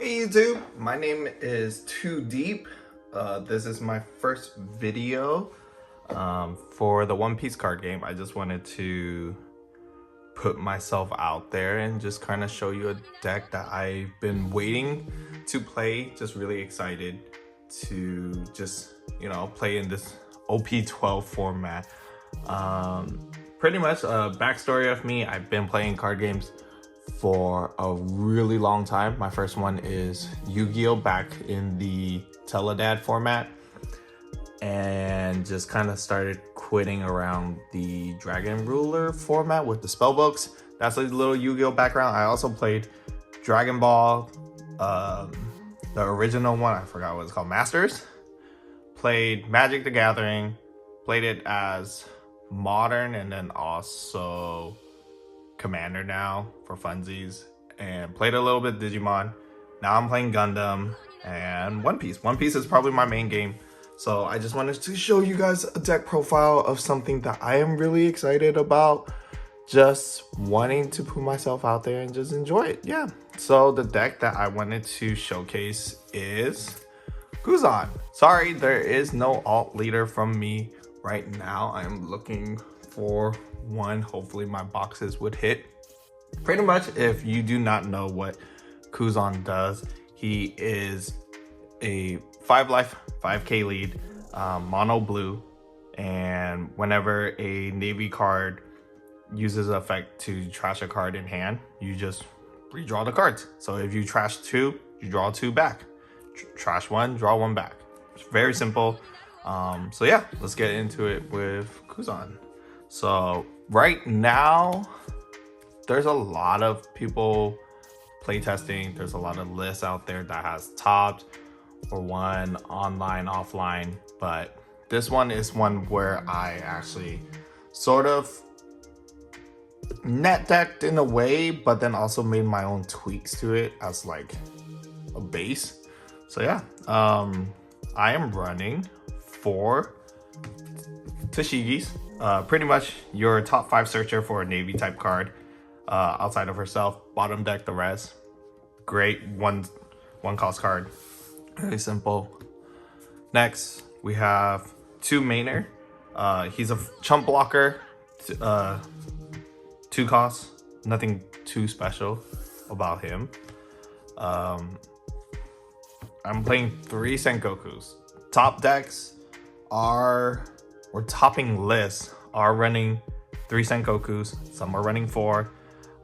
Hey YouTube, my name is Too Deep. This is my first video for the One Piece card game. I just wanted to put myself out there and just kind of show you a deck that I've been waiting to play. Just really excited to just, play in this OP-12 format. Pretty much a backstory of me, I've been playing card games for a really long time. My first one is Yu-Gi-Oh! Back in the Teledad format, and just kind of started quitting around the Dragon Ruler format with the spell books. That's a little Yu-Gi-Oh! Background. I also played Dragon Ball, the original one, I forgot what it's called, Masters. Played Magic the Gathering, played it as Modern, and then also Commander now for funsies, and played a little bit Digimon. Now I'm playing Gundam and One Piece. One Piece is probably my main game, so I just wanted to show you guys a deck profile of something that I am really excited about, just wanting to put myself out there and just enjoy it. Yeah, so the deck that I wanted to showcase is Kuzan. Sorry, there is no alt leader from me right now. I am looking for one. Hopefully my boxes would hit. Pretty much, if you do not know what Kuzan does, he is a 5 life 5k lead, mono blue, and whenever a navy card uses an effect to trash a card in hand, you just redraw the cards. So if you trash 2, you draw 2 back. Trash 1, draw 1 back. It's very simple. So yeah, let's get into it with Kuzan. So right now, there's a lot of people playtesting. There's a lot of lists out there that has topped or won online, offline. But this one is one where I actually sort of net decked in a way, but then also made my own tweaks to it as like a base. So yeah, I am running 4 TCGs. Pretty much your top 5 searcher for a navy type card, outside of herself. Bottom deck the rest. Great one cost card, very simple. Next we have 2 mainer. He's a chump blocker, 2 costs, nothing too special about him. I'm playing 3 Sengokus. Top decks are, or topping lists are running 3 Sengokus. Some are running 4.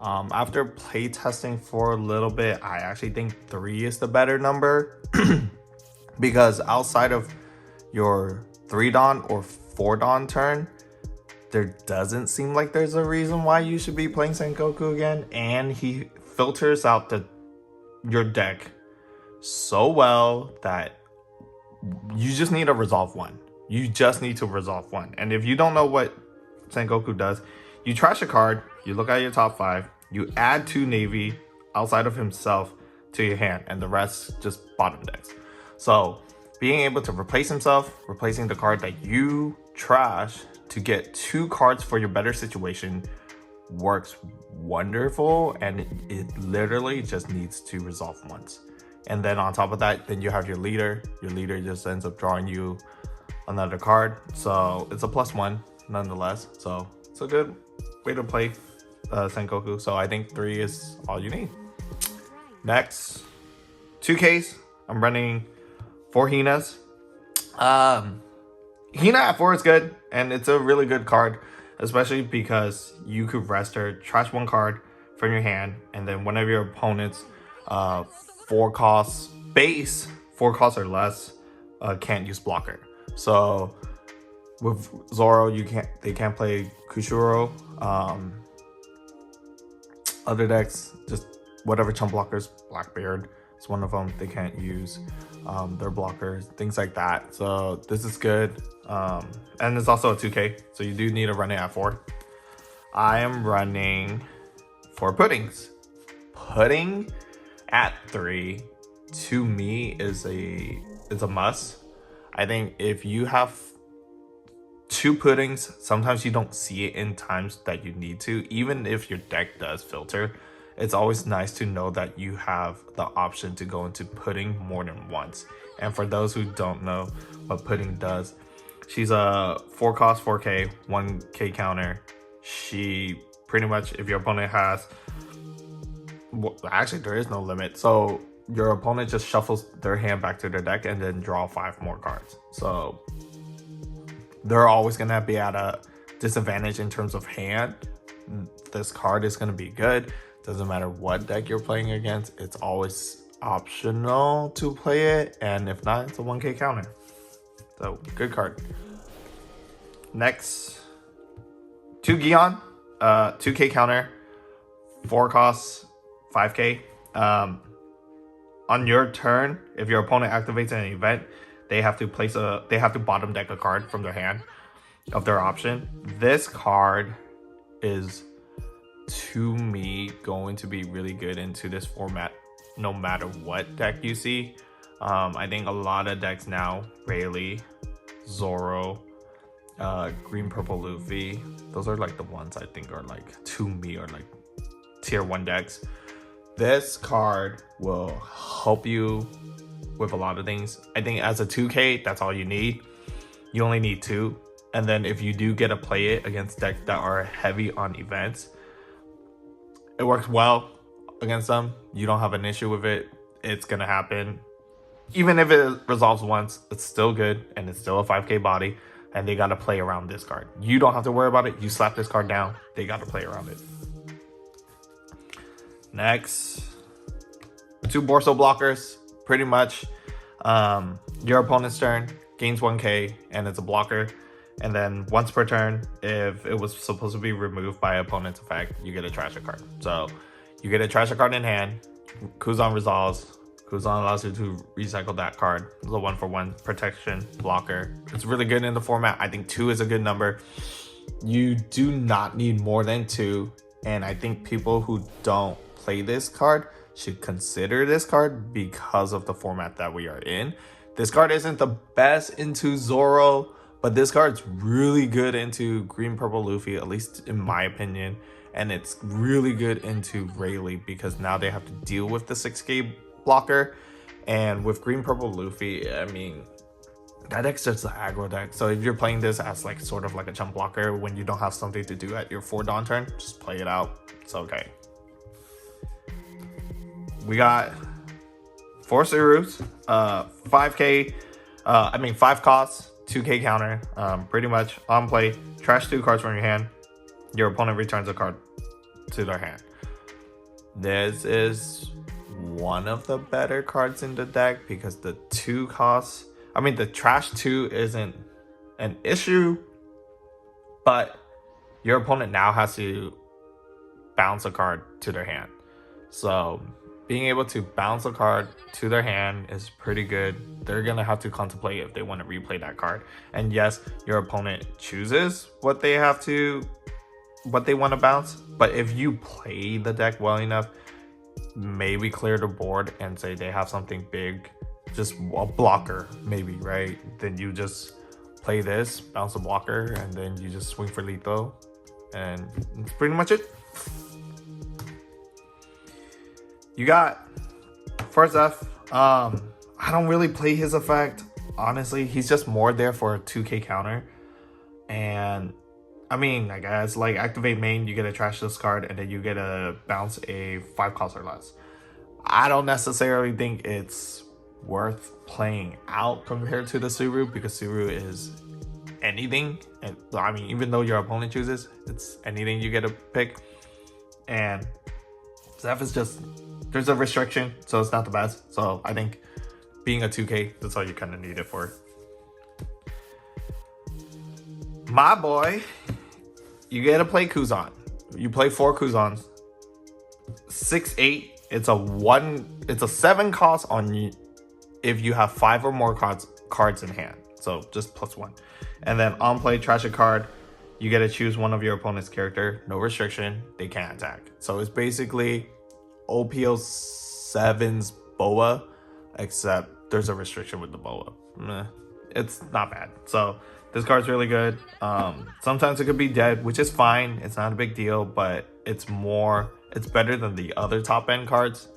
After play testing for a little bit, I actually think 3 is the better number because outside of your 3 Dawn or 4 Dawn turn, there doesn't seem like there's a reason why you should be playing Sengoku again, and he filters out your deck so well that you just need to resolve 1. You just need to resolve 1. And if you don't know what Sengoku does, you trash a card, you look at your top 5, you add 2 navy outside of himself to your hand, and the rest just bottom decks. So being able to replace himself, replacing the card that you trash to get 2 cards for your better situation works wonderful, and it literally just needs to resolve once. And then on top of that, then you have your leader. Your leader just ends up drawing you another card. So it's a +1 nonetheless. So it's a good way to play Sengoku. So I think 3 is all you need. Next, 2Ks. I'm running 4 Hinas. Hina at 4 is good, and it's a really good card, especially because you could rest her, trash 1 card from your hand, and then one of your opponents 4 costs base, 4 costs or less, can't use blocker. So with Zoro, they can't play Kushuro. Other decks, just whatever chump blockers, Blackbeard is one of them, they can't use their blockers, things like that. So this is good. And it's also a 2K, so you do need to run it at 4. I am running 4 puddings. Pudding at 3 to me is a must. I think if you have 2 puddings, sometimes you don't see it in times that you need to. Even if your deck does filter, it's always nice to know that you have the option to go into pudding more than once. And for those who don't know what pudding does, she's a 4 cost 4K, 1K counter. She pretty much, if your opponent has, well, actually there is no limit. So your opponent just shuffles their hand back to their deck and then draw 5 more cards. So they're always gonna be at a disadvantage in terms of hand. This card is gonna be good. Doesn't matter what deck you're playing against. It's always optional to play it, and if not, it's a 1K counter. So good card. Next, 2 Gion, 2K counter, 4 costs, 5K. On your turn, if your opponent activates an event, they have to bottom deck a card from their hand of their option. This card is, to me, going to be really good into this format no matter what deck you see. I think a lot of decks now, Rayleigh, Zoro, Green Purple Luffy, those are like the ones I think are like, to me, are like tier 1 decks. This card will help you with a lot of things. I think as a 2K, that's all you need. You only need 2. And then if you do get to play it against decks that are heavy on events, it works well against them. You don't have an issue with it. It's gonna happen. Even if it resolves once, it's still good, and it's still a 5K body, and they gotta play around this card. You don't have to worry about it. You slap this card down, they gotta play around it. Next, 2 Borso blockers. Pretty much, your opponent's turn gains 1K, and it's a blocker. And then once per turn, if it was supposed to be removed by opponent's effect, you get a trash a card. So you get a trash a card in hand. Kuzan resolves. Kuzan allows you to recycle that card. It's a 1-for-1 protection blocker. It's really good in the format. I think 2 is a good number. You do not need more than 2. And I think people who don't play this card should consider this card because of the format that we are in. This card isn't the best into Zoro, but this card's really good into Green Purple Luffy, at least in my opinion. And it's really good into Rayleigh because now they have to deal with the 6K blocker. And with Green Purple Luffy, I mean, that deck's just an aggro deck. So if you're playing this as like sort of like a chump blocker when you don't have something to do at your 4 dawn turn, just play it out. It's okay. We got 4 Surus, 5K, 5 costs, 2K counter. Pretty much on play, trash 2 cards from your hand. Your opponent returns a card to their hand. This is one of the better cards in the deck because the 2 costs, the trash 2 isn't an issue, but your opponent now has to bounce a card to their hand. So being able to bounce a card to their hand is pretty good. They're gonna have to contemplate if they want to replay that card. And yes, your opponent chooses what they want to bounce. But if you play the deck well enough, maybe clear the board and say they have something big, just a blocker, maybe, right? Then you just play this, bounce a blocker, and then you just swing for lethal. And that's pretty much it. You got first F. I don't really play his effect, honestly. He's just more there for a 2K counter. And I guess like activate main, you get to trash this card, and then you get to bounce a 5 cost or less. I don't necessarily think it's worth playing out compared to the Suru, because Suru is anything. And even though your opponent chooses, it's anything you get to pick. And Zeph is just, there's a restriction, so it's not the best. So I think being a 2K, that's all you kind of need it for. My boy, you get to play Kuzan. You play 4 Kuzans. 6/8. It's a 7 cost on you if you have 5 or more cards in hand. So just +1. And then on play, trash a card. You get to choose one of your opponent's character. No restriction. They can't attack. So it's basically OP-12's Boa, except there's a restriction with the Boa. It's not bad. So this card's really good. Sometimes it could be dead, which is fine. It's not a big deal, but it's more It's better than the other top end cards,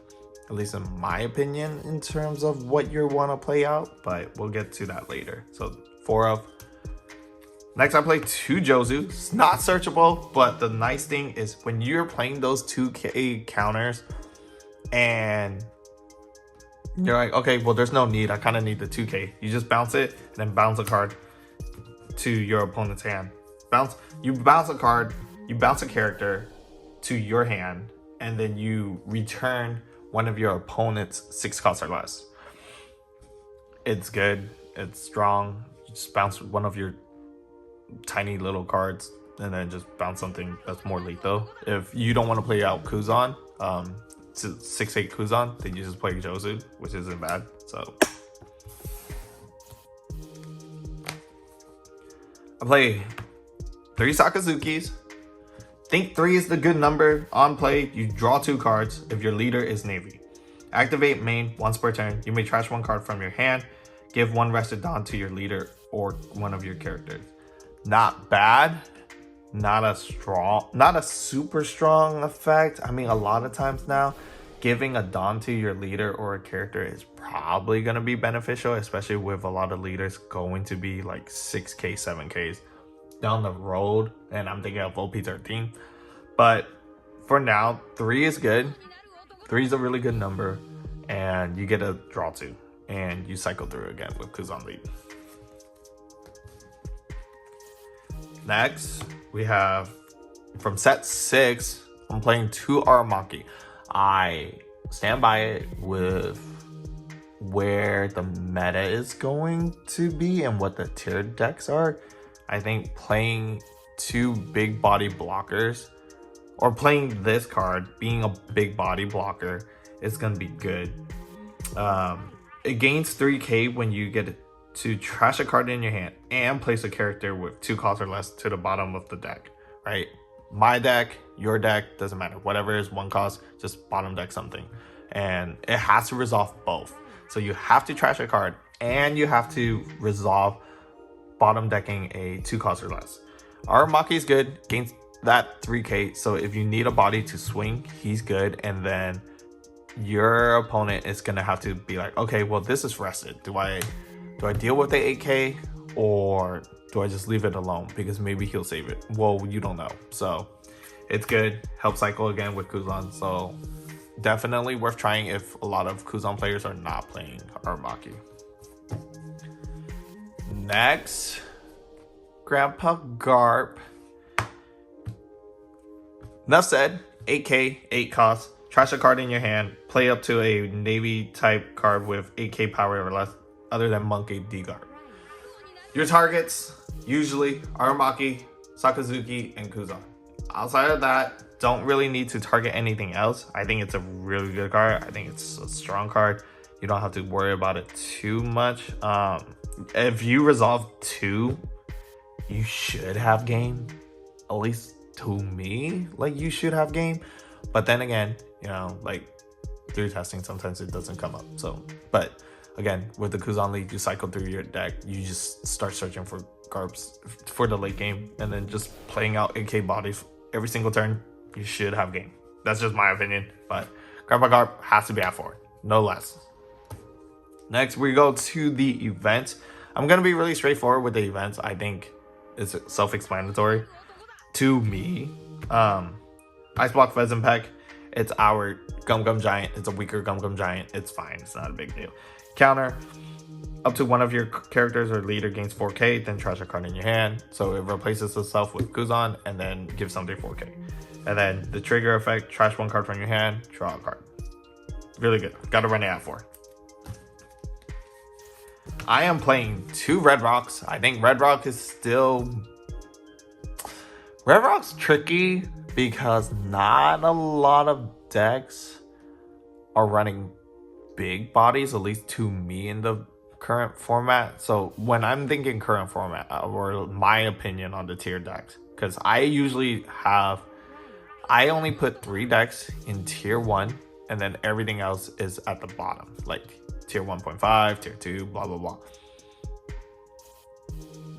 at least in my opinion, in terms of what you want to play out, but we'll get to that later. So 4 of. Next, I play 2 Jozu. It's not searchable, but the nice thing is when you're playing those 2K counters and you're like, okay, well, there's no need. I kind of need the 2K. You just bounce it and then bounce a card to your opponent's hand. You bounce a card, you bounce a character to your hand, and then you return one of your opponent's 6 costs or less. It's good. It's strong. You just bounce one of your tiny little cards and then just bounce something that's more lethal. If you don't want to play out Kuzan, 6/8 Kuzan, then you just play Jozu, which isn't bad. So I play 3 Sakazukis. Think 3 is the good number. On play, you draw 2 cards if your leader is Navy. Activate main once per turn. You may trash 1 card from your hand. Give 1 rested Dawn to your leader or one of your characters. Not bad. Not a super strong effect. I mean, a lot of times now, giving a Dawn to your leader or a character is probably going to be beneficial, especially with a lot of leaders going to be like 6K, 7Ks down the road. And I'm thinking of OP-13. But for now, 3 is good. 3 is a really good number. And you get a draw 2. And you cycle through again with Kuzan lead. Next, we have from set 6, I'm playing 2 Aramaki. I stand by it with where the meta is going to be and what the tier decks are. I think playing 2 big body blockers or playing this card being a big body blocker is going to be good. It gains 3K when you get to trash a card in your hand and place a character with 2 costs or less to the bottom of the deck, right? My deck, your deck, doesn't matter. Whatever is 1 cost, just bottom deck something. And it has to resolve both. So you have to trash a card and you have to resolve bottom decking a 2 cost or less. Aramaki is good, gains that 3K. So if you need a body to swing, he's good. And then your opponent is gonna have to be like, okay, well, this is rested. Do I deal with the 8K or do I just leave it alone because maybe he'll save it? Well, you don't know. So it's good. Help cycle again with Kuzan. So definitely worth trying if a lot of Kuzan players are not playing Aramaki. Next, Grandpa Garp. Enough said. 8K, 8 costs. Trash a card in your hand. Play up to a Navy type card with 8K power or less, other than Monkey D-Guard. Your targets, usually Aramaki, Sakazuki, and Kuzan. Outside of that, don't really need to target anything else. I think it's a really good card. I think it's a strong card. You don't have to worry about it too much. If you resolve 2, you should have game. At least to me, like, you should have game. But then again, you know, like, through testing, sometimes it doesn't come up. So, but again, with the Kuzan League, you cycle through your deck, you just start searching for Garps for the late game, and then just playing out AK bodies every single turn, you should have game. That's just my opinion, but Grandpa Garp has to be at 4, no less. Next, we go to the event. I'm going to be really straightforward with the events. I think it's self-explanatory to me. Ice Block Pheasant Peck. It's our Gum Gum Giant. It's a weaker Gum Gum Giant. It's fine. It's not a big deal. Counter. Up to one of your characters or leader gains 4K, then trash a card in your hand. So it replaces itself with Kuzan and then gives something 4K. And then the trigger effect, trash 1 card from your hand, draw a card. Really good. Gotta run it at 4. I am playing 2 Red Rocks. I think Red Rock is still... Red Rock's tricky because not a lot of decks are running big bodies, at least to me in the current format. So when I'm thinking current format, or my opinion on the tier decks, because I only put 3 decks in tier 1, and then everything else is at the bottom, like tier 1.5, tier 2, blah blah blah.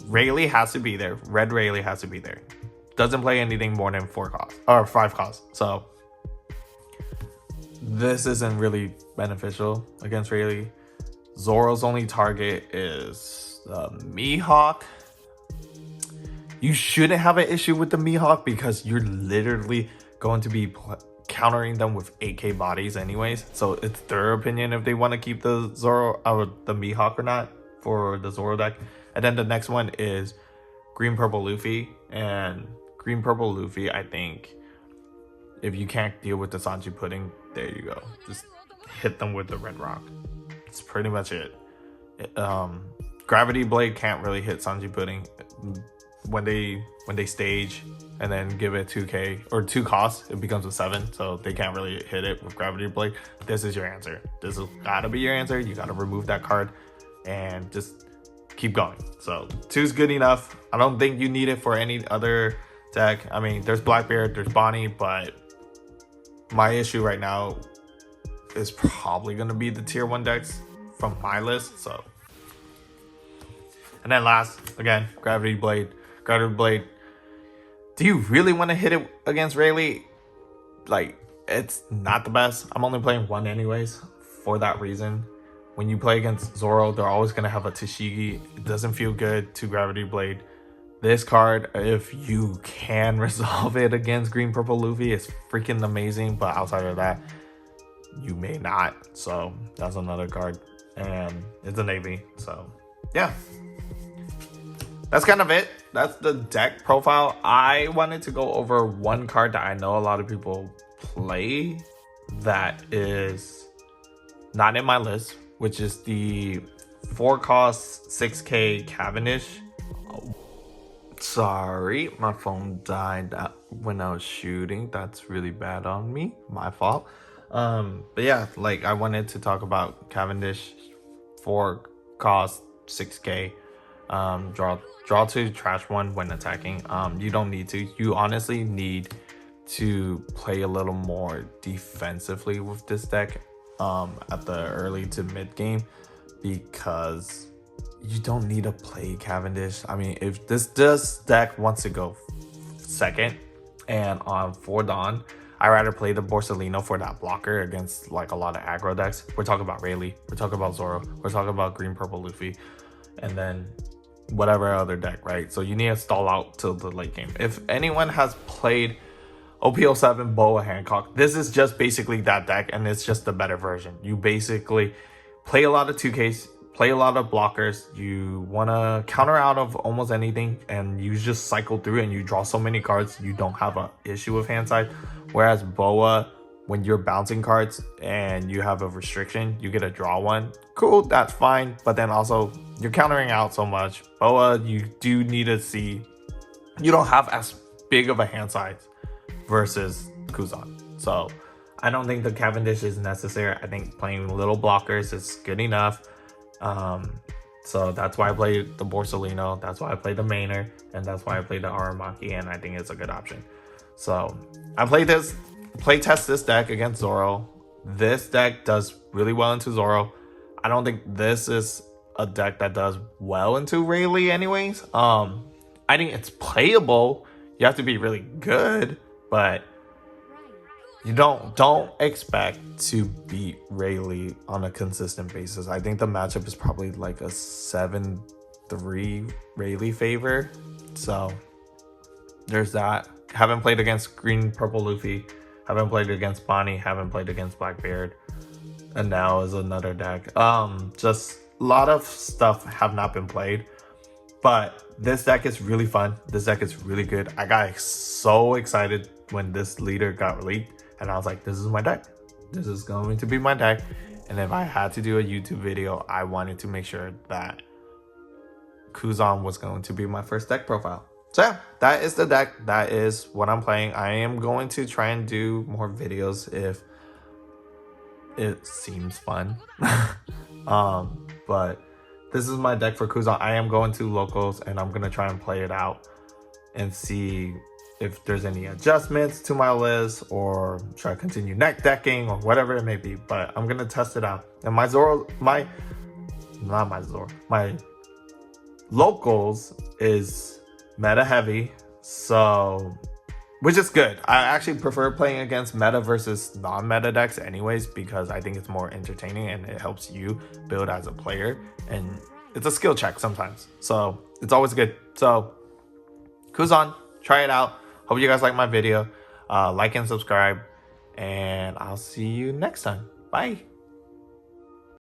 Rayleigh has to be there. Red Rayleigh has to be there. Doesn't play anything more than 4 costs or 5 costs. So this isn't really beneficial against Rayleigh. Zoro's only target is the Mihawk. You shouldn't have an issue with the Mihawk because you're literally going to be countering them with 8k bodies anyways. So it's their opinion if they want to keep the Zoro or the Mihawk or not for the Zoro deck. And then the next one is Green Purple Luffy. And Green Purple Luffy, I think if you can't deal with the Sanji Pudding, there you go. Just hit them with the Red Rock. That's pretty much it. Gravity Blade can't really hit Sanji Pudding. When they stage and then give it 2k or 2 costs, it becomes a 7, so they can't really hit it with Gravity Blade. This is your answer. This has gotta be your answer. You gotta remove that card and just keep going. So 2 is good enough. I don't think you need it for any other deck. I mean, there's Blackbeard, there's Bonnie, but my issue right now is probably gonna be the tier 1 decks from my list. So, and then last, again, Gravity Blade. Gravity Blade. Do you really want to hit it against Rayleigh? Like, it's not the best. I'm only playing 1 anyways for that reason. When you play against Zoro, they're always going to have a TCG. It doesn't feel good to Gravity Blade. This card, if you can resolve it against Green Purple Luffy, it's freaking amazing. But outside of that, you may not. So that's another card. And it's a Navy. So yeah. That's kind of it. That's the deck profile. I wanted to go over one card that I know a lot of people play that is not in my list, which is the 4-cost 6k Cavendish. Oh, sorry, my phone died when I was shooting. That's really bad on me. My fault. But yeah, like I wanted to talk about Cavendish 4-cost 6k. Draw 2, trash 1 when attacking. You don't need to. You honestly need to play a little more defensively with this deck at the early to mid game, because you don't need to play Cavendish. I mean, if this deck wants to go second and on 4 Dawn, I'd rather play the Borsalino for that blocker against like a lot of aggro decks. We're talking about Rayleigh, we're talking about Zoro, we're talking about Green Purple Luffy, and then whatever other deck, right? So you need to stall out till the late game. If anyone has played OP-12 Boa Hancock, this is just basically that deck, and it's just a better version. You basically play a lot of 2Ks, play a lot of blockers, you want to counter out of almost anything, and you just cycle through and you draw so many cards, you don't have an issue with hand size. Whereas Boa, when you're bouncing cards and you have a restriction, you get to draw 1. Cool, that's fine. But then also, you're countering out so much. Boa, you do need to see, you don't have as big of a hand size versus Kuzan. So I don't think the Cavendish is necessary. I think playing little blockers is good enough. So that's why I played the Borsalino. That's why I played the Maynard. And that's why I played the Aramaki. And I think it's a good option. So I play test this deck against Zoro. This deck does really well into Zoro. I don't think this is a deck that does well into Rayleigh anyways. I think it's playable. You have to be really good, but you don't expect to beat Rayleigh on a consistent basis. I think the matchup is probably like a 7-3 Rayleigh favor. So there's that. Haven't played against Green Purple Luffy. Haven't played against Bonnie. Haven't played against Blackbeard. And now is another deck. Just a lot of stuff have not been played. But this deck is really fun. This deck is really good. I got so excited when this leader got leaked. And I was like, this is my deck. This is going to be my deck. And if I had to do a YouTube video, I wanted to make sure that Kuzan was going to be my first deck profile. So yeah, that is the deck. That is what I'm playing. I am going to try and do more videos if it seems fun. But this is my deck for Kuzan. I am going to locals and I'm going to try and play it out and see if there's any adjustments to my list, or try to continue neck decking or whatever it may be. But I'm going to test it out. And my locals is meta heavy, so which is good. I actually prefer playing against meta versus non-meta decks anyways, because I think it's more entertaining and it helps you build as a player, and it's a skill check sometimes, so it's always good. So Kuzan, try it out. Hope you guys like my video. Like and subscribe, and I'll see you next time. Bye.